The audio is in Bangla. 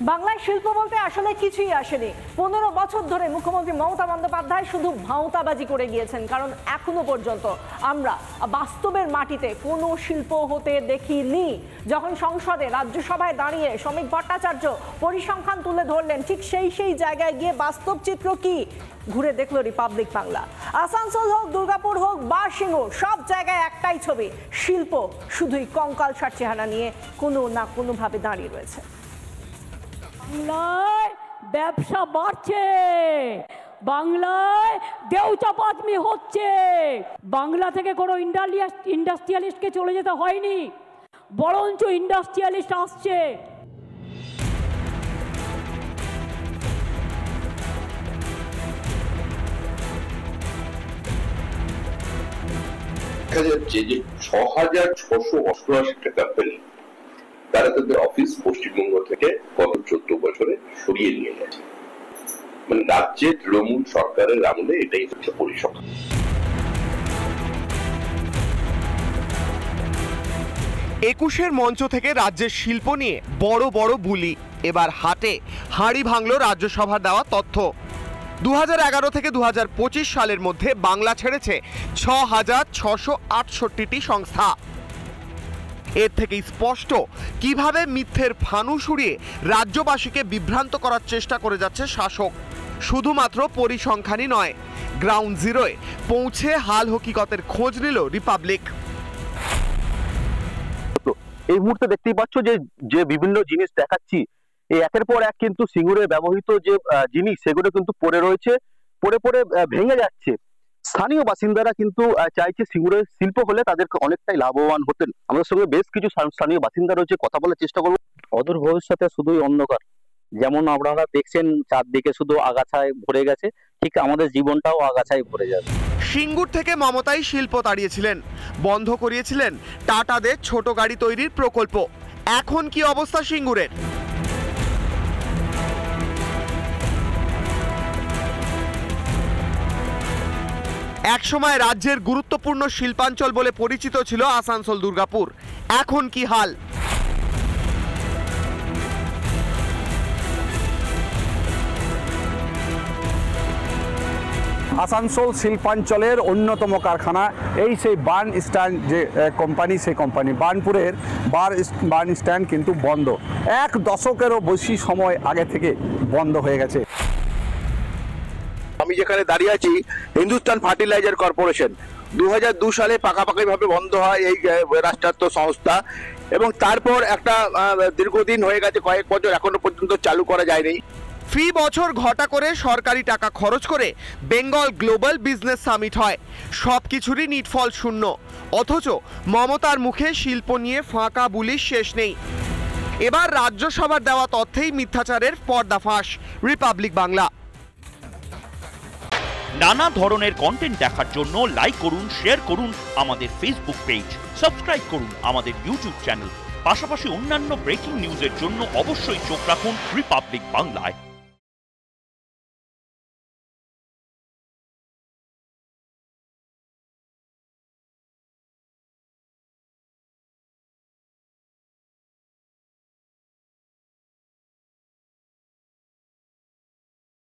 বাংলায় শিল্প বলতে আসলে কিছুই আসেনি। 15 বছর ধরে মুখ্যমন্ত্রী মমতা বন্দ্যোপাধ্যায় শুধু ভাঁওতাবাজি করে গিয়েছেন, কারণ এখনো পর্যন্ত আমরা বাস্তবের মাটিতে কোনো শিল্প হতে দেখিনি। যখন সংসদে রাজ্যসভায় দাঁড়িয়ে শ্রমিক ভট্টাচার্য পরিসংখ্যান তুলে ধরলেন, ঠিক সেই জায়গায় গিয়ে বাস্তব চিত্র কি ঘুরে দেখলো রিপাবলিক বাংলা। আসানসোল হোক, দুর্গাপুর হোক বা সিঙ্গুর, সব জায়গায় একটাই ছবি, শিল্প শুধুই কঙ্কালসার চেহারা নিয়ে কোনো না কোনোভাবে দাঁড়িয়ে রয়েছে। বাংলায় ব্যবসা বাড়ছে, বাংলায় দেউচাপাতমি হচ্ছে। বাংলা থেকে কোনো ইন্ডাস্ট্রিয়ালিস্টকে চলে যেতে হয়নি, বরঞ্চ ইন্ডাস্ট্রিয়ালিস্ট আসছে। দেখা যাচ্ছে যে 6,688টা কোম্পানি তারা তাদের অফিস পশ্চিমবঙ্গ থেকে গত 14 বছরে সরিয়ে নিয়ে গেছে। মানে রাজ্যে তৃণমূল সরকারের আমলে এটাই হচ্ছে পরিসংখ্যান। একুশের মঞ্চ থেকে রাজ্যের শিল্প নিয়ে বড় বড় বুলি, এবার হাটে হাঁড়ি ভাঙল রাজ্যসভার দেওয়া তথ্য। 2011 থেকে 2025 সালের মধ্যে বাংলা ছেড়েছে 6,668টি সংস্থা। এর থেকেই স্পষ্ট কিভাবে মিথ্যের ফানুস উড়িয়ে রাজ্যবাসীকে বিভ্রান্ত করার চেষ্টা করে যাচ্ছে শাসক। শুধুমাত্র পরিসংখ্যানই নয়, গ্রাউন্ড জিরোয় পৌঁছে হাল হকিকতের খোঁজ নিল রিপাবলিক। এই মুহূর্তে দেখতেই পাচ্ছ যে বিভিন্ন জিনিস দেখাচ্ছি, এই একের পর এক কিন্তু সিঙ্গুরে ব্যবহৃত যে জিনিস সেগুলো কিন্তু পড়ে রয়েছে, পড়ে ভেঙে যাচ্ছে। স্থানীয় বাসিন্দারা কিন্তু চাইছে সিঙ্গুরে শিল্প হলে তাদেরকে অনেকটাই লাভবান হতেন। আমাদের সঙ্গে বেশ কিছু স্থানীয় বাসিন্দা রয়েছে, কথা বলার চেষ্টা করবো। অদূর ভবিষ্যতে শুধুই অন্ধকার, যেমন আপনারা দেখছেন চারদিকে শুধু আগাছায় ভরে গেছে, ঠিক আমাদের জীবনটাও আগাছায় ভরে যাবে। সিঙ্গুর থেকে মমতাই শিল্প তাড়িয়েছিলেন, বন্ধ করিয়েছিলেন টাটাদের ছোট গাড়ি তৈরির প্রকল্প। এখন কি অবস্থা সিঙ্গুরের? একসময় রাজ্যের গুরুত্বপূর্ণ শিল্পাঞ্চল বলে পরিচিত ছিল আসানসোল, দুর্গাপুর। এখন কি হাল? আসানসোল শিল্পাঞ্চলের অন্যতম কারখানা, এই সেই বার্ন স্ট্যান্ড যে কোম্পানি, সেই কোম্পানি বার্নপুরের বার্ন স্ট্যান্ড কিন্তু বন্ধ। 1 দশকেরও বেশি সময় আগে থেকে বন্ধ হয়ে গেছে। আমি যেখানে দাঁড়িয়ে আছি, হিন্দুস্তান ফার্টিলাইজার কর্পোরেশন 2002 সালে পাকাপাকিভাবে বন্ধ হয় এই রাষ্ট্রায়ত্ত সংস্থা, এবং তারপর একটা দীর্ঘদিন হয়ে গেছে, কয়েক বছর এখনো পর্যন্ত চালু করা যায়নি। ফি বছর ঘটা করে সরকারি টাকা খরচ করে বেঙ্গল গ্লোবাল বিজনেস সামিট হয়, সবকিছুরই নিটফল শূন্য। অথচ মমতার মুখে শিল্প নিয়ে ফাঁকা বুলির শেষ নেই। এবার রাজ্যসভার দেওয়া তথ্যেই মিথ্যাচারের পর্দাফাঁস। রিপাবলিক বাংলা। নানা ধরনের কন্টেন্ট দেখার জন্য লাইক করুন, শেয়ার করুন আমাদের ফেসবুক পেজ, সাবস্ক্রাইব করুন আমাদের ইউটিউব চ্যানেল। পাশাপাশি অন্যান্য ব্রেকিং নিউজের জন্য অবশ্যই চোখ রাখুন রিপাবলিক বাংলায়।